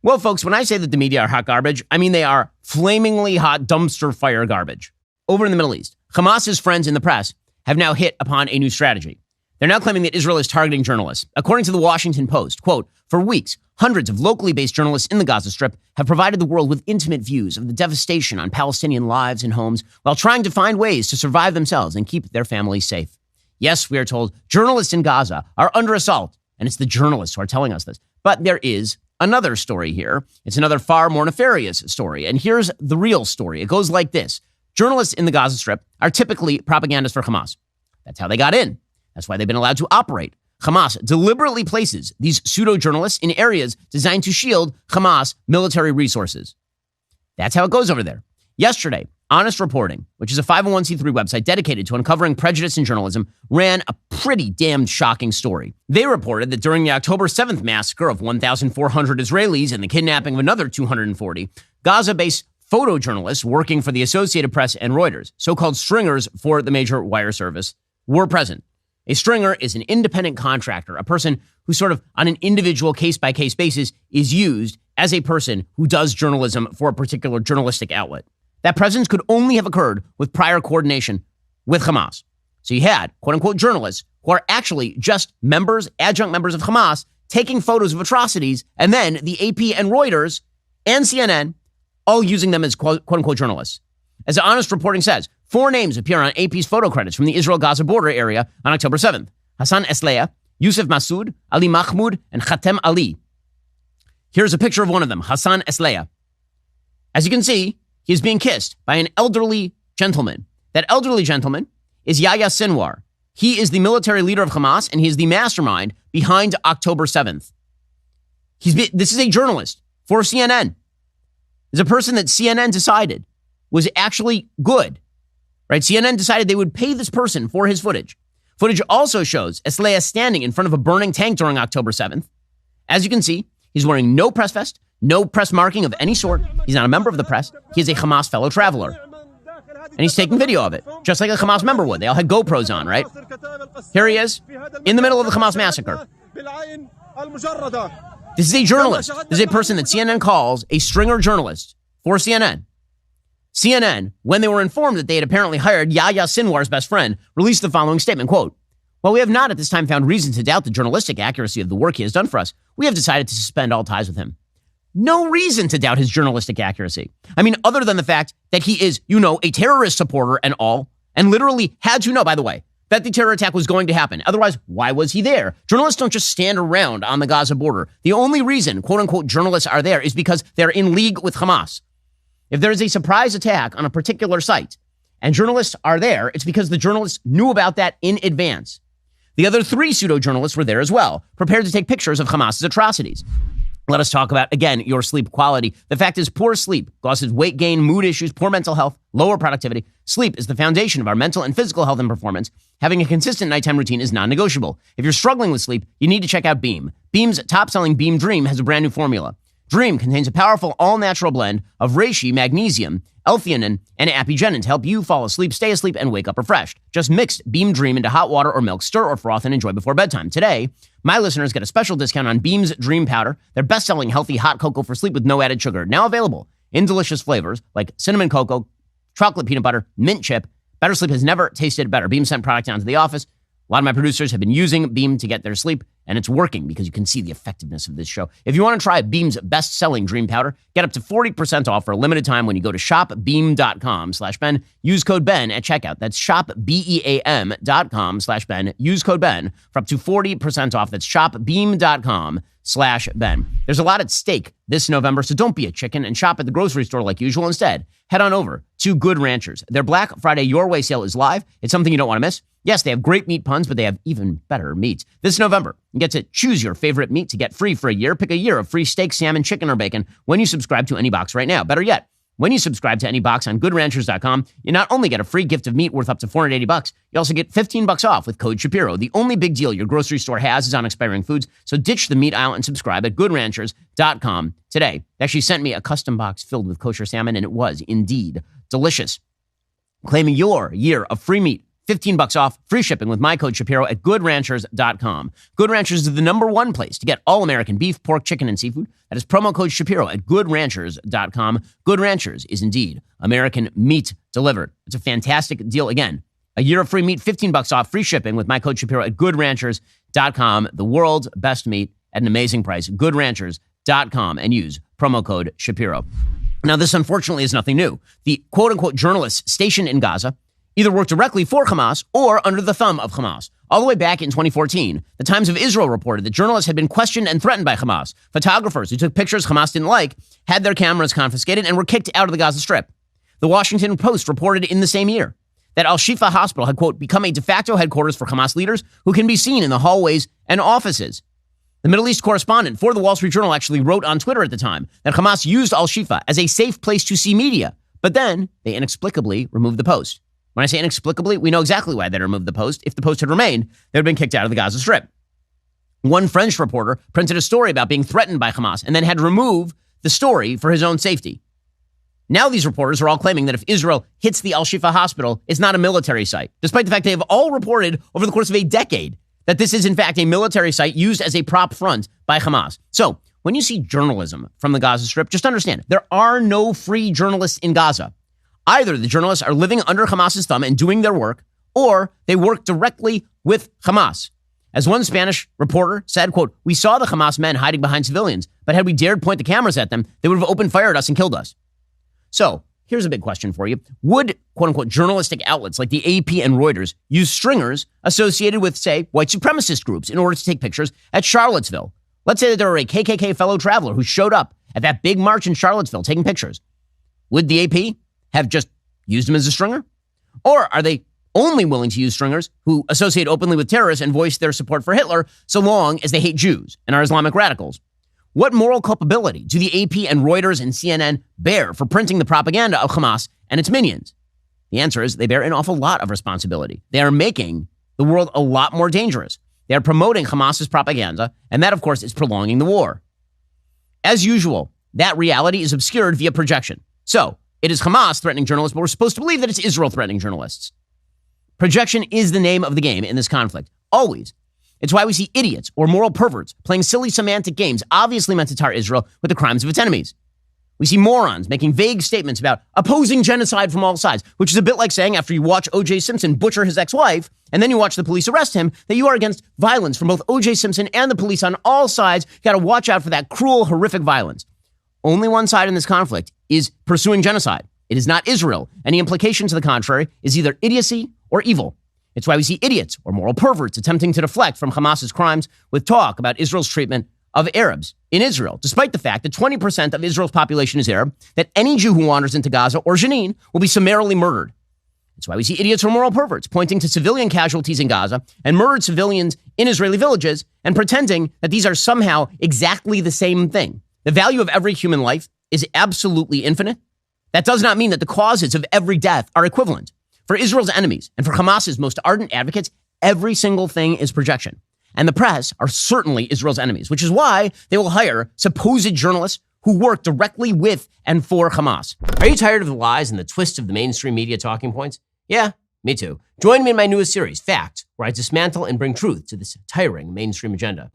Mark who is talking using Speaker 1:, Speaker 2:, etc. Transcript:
Speaker 1: Well, folks, when I say that the media are hot garbage, I mean they are flamingly hot dumpster fire garbage. Over in the Middle East, Hamas's friends in the press have now hit upon a new strategy. They're now claiming that Israel is targeting journalists. According to the Washington Post, quote, for weeks, hundreds of locally based journalists in the Gaza Strip have provided the world with intimate views of the devastation on Palestinian lives and homes while trying to find ways to survive themselves and keep their families safe. Yes, we are told journalists in Gaza are under assault, and it's the journalists who are telling us this. But there is another story here. It's another far more nefarious story. And here's the real story. It goes like this. Journalists in the Gaza Strip are typically propagandists for Hamas. That's how they got in. That's why they've been allowed to operate. Hamas deliberately places these pseudo-journalists in areas designed to shield Hamas military resources. That's how it goes over there. Yesterday, Honest Reporting, which is a 501c3 website dedicated to uncovering prejudice in journalism, ran a pretty damned shocking story. They reported that during the October 7th massacre of 1,400 Israelis and the kidnapping of another 240, Gaza-based photojournalists working for the Associated Press and Reuters, so-called stringers for the major wire service, were present. A stringer is an independent contractor, a person who sort of on an individual case-by-case basis is used as a person who does journalism for a particular journalistic outlet. That presence could only have occurred with prior coordination with Hamas. So you had, quote-unquote, journalists who are actually just members, adjunct members of Hamas, taking photos of atrocities, and then the AP and Reuters and CNN all using them as quote-unquote journalists. As the Honest Reporting says, 4 names appear on AP's photo credits from the Israel-Gaza border area on October 7th. Hassan Esleya, Yusuf Masoud, Ali Mahmoud, and Khatem Ali. Here's a picture of one of them, Hassan Esleya. As you can see, he is being kissed by an elderly gentleman. That elderly gentleman is Yahya Sinwar. He is the military leader of Hamas, and he is the mastermind behind October 7th. This is a journalist for CNN. It's a person that CNN decided was actually good, right? CNN decided they would pay this person for his footage. Footage also shows Esleya standing in front of a burning tank during October 7th. As you can see, he's wearing no press vest, no press marking of any sort. He's not a member of the press. He is a Hamas fellow traveler. And he's taking video of it, just like a Hamas member would. They all had GoPros on, right? Here he is, in the middle of the Hamas massacre. This is a journalist. This is a person that CNN calls a stringer journalist for CNN. CNN, when they were informed that they had apparently hired Yahya Sinwar's best friend, released the following statement, quote, while we have not at this time found reason to doubt the journalistic accuracy of the work he has done for us, we have decided to suspend all ties with him. No reason to doubt his journalistic accuracy. I mean, other than the fact that he is, a terrorist supporter and all, and literally had to know, by the way, that the terror attack was going to happen. Otherwise, why was he there? Journalists don't just stand around on the Gaza border. The only reason, quote unquote, journalists are there is because they're in league with Hamas. If there is a surprise attack on a particular site and journalists are there, it's because the journalists knew about that in advance. The other 3 pseudo-journalists were there as well, prepared to take pictures of Hamas's atrocities. Let us talk about, again, your sleep quality. The fact is poor sleep causes weight gain, mood issues, poor mental health, lower productivity. Sleep is the foundation of our mental and physical health and performance. Having a consistent nighttime routine is non-negotiable. If you're struggling with sleep, you need to check out Beam. Beam's top-selling Beam Dream has a brand new formula. Dream contains a powerful all-natural blend of reishi, magnesium, L-theanine, and apigenin to help you fall asleep, stay asleep, and wake up refreshed. Just mix Beam Dream into hot water or milk, stir or froth, and enjoy before bedtime. Today, my listeners get a special discount on Beam's Dream Powder, their best-selling healthy hot cocoa for sleep with no added sugar. Now available in delicious flavors like cinnamon cocoa, chocolate peanut butter, mint chip. Better sleep has never tasted better. Beam sent product down to the office. A lot of my producers have been using Beam to get their sleep, and it's working because you can see the effectiveness of this show. If you want to try Beam's best-selling Dream Powder, get up to 40% off for a limited time when you go to shopbeam.com/Ben. Use code Ben at checkout. That's shopbeam.com/Ben. Use code Ben for up to 40% off. That's shopbeam.com/Ben. There's a lot at stake this November, so don't be a chicken and shop at the grocery store like usual. Instead, head on over to Good Ranchers. Their Black Friday Your Way sale is live. It's something you don't want to miss. Yes, they have great meat puns, but they have even better meats. This November, you get to choose your favorite meat to get free for a year. Pick a year of free steak, salmon, chicken, or bacon when you subscribe to any box right now. Better yet, when you subscribe to any box on goodranchers.com, you not only get a free gift of meat worth up to $480, you also get $15 off with code Shapiro. The only big deal your grocery store has is on expiring foods, so ditch the meat aisle and subscribe at goodranchers.com today. They actually sent me a custom box filled with kosher salmon, and it was indeed delicious. Claiming your year of free meat $15 off, free shipping with my code Shapiro at goodranchers.com. Good Ranchers is the #1 place to get all American beef, pork, chicken, and seafood. That is promo code Shapiro at goodranchers.com. Good Ranchers is indeed American meat delivered. It's a fantastic deal. Again, a year of free meat, $15 off, free shipping with my code Shapiro at goodranchers.com. The world's best meat at an amazing price. Goodranchers.com, and use promo code Shapiro. Now, this unfortunately is nothing new. The quote-unquote journalists stationed in Gaza either worked directly for Hamas or under the thumb of Hamas. All the way back in 2014, the Times of Israel reported that journalists had been questioned and threatened by Hamas. Photographers who took pictures Hamas didn't like had their cameras confiscated and were kicked out of the Gaza Strip. The Washington Post reported in the same year that Al-Shifa Hospital had, quote, become a de facto headquarters for Hamas leaders who can be seen in the hallways and offices. The Middle East correspondent for the Wall Street Journal actually wrote on Twitter at the time that Hamas used Al-Shifa as a safe place to see media, but then they inexplicably removed the post. When I say inexplicably, we know exactly why they removed the post. If the post had remained, they would have been kicked out of the Gaza Strip. One French reporter printed a story about being threatened by Hamas and then had to remove the story for his own safety. Now these reporters are all claiming that if Israel hits the Al-Shifa hospital, it's not a military site, despite the fact they have all reported over the course of a decade that this is, in fact, a military site used as a prop front by Hamas. So when you see journalism from the Gaza Strip, just understand there are no free journalists in Gaza. Either the journalists are living under Hamas's thumb and doing their work, or they work directly with Hamas. As one Spanish reporter said, quote, we saw the Hamas men hiding behind civilians, but had we dared point the cameras at them, they would have opened fire at us and killed us. So here's a big question for you. Would, quote unquote, journalistic outlets like the AP and Reuters use stringers associated with, say, white supremacist groups in order to take pictures at Charlottesville? Let's say that there were a KKK fellow traveler who showed up at that big march in Charlottesville taking pictures. Would the AP have just used him as a stringer? Or are they only willing to use stringers who associate openly with terrorists and voice their support for Hitler so long as they hate Jews and are Islamic radicals? What moral culpability do the AP and Reuters and CNN bear for printing the propaganda of Hamas and its minions? The answer is they bear an awful lot of responsibility. They are making the world a lot more dangerous. They are promoting Hamas's propaganda, and that, of course, is prolonging the war. As usual, that reality is obscured via projection. So it is Hamas threatening journalists, but we're supposed to believe that it's Israel threatening journalists. Projection is the name of the game in this conflict. Always. It's why we see idiots or moral perverts playing silly semantic games obviously meant to tar Israel with the crimes of its enemies. We see morons making vague statements about opposing genocide from all sides, which is a bit like saying after you watch O.J. Simpson butcher his ex-wife, and then you watch the police arrest him, that you are against violence from both O.J. Simpson and the police on all sides. You got to watch out for that cruel, horrific violence. Only one side in this conflict is pursuing genocide. It is not Israel. Any implication to the contrary is either idiocy or evil. It's why we see idiots or moral perverts attempting to deflect from Hamas's crimes with talk about Israel's treatment of Arabs in Israel, despite the fact that 20% of Israel's population is Arab, that any Jew who wanders into Gaza or Jenin will be summarily murdered. It's why we see idiots or moral perverts pointing to civilian casualties in Gaza and murdered civilians in Israeli villages and pretending that these are somehow exactly the same thing. The value of every human life is absolutely infinite. That does not mean that the causes of every death are equivalent. For Israel's enemies and for Hamas's most ardent advocates, every single thing is projection. And the press are certainly Israel's enemies, which is why they will hire supposed journalists who work directly with and for Hamas. Are you tired of the lies and the twists of the mainstream media talking points? Yeah, me too. Join me in my newest series, Fact, where I dismantle and bring truth to this tiring mainstream agenda.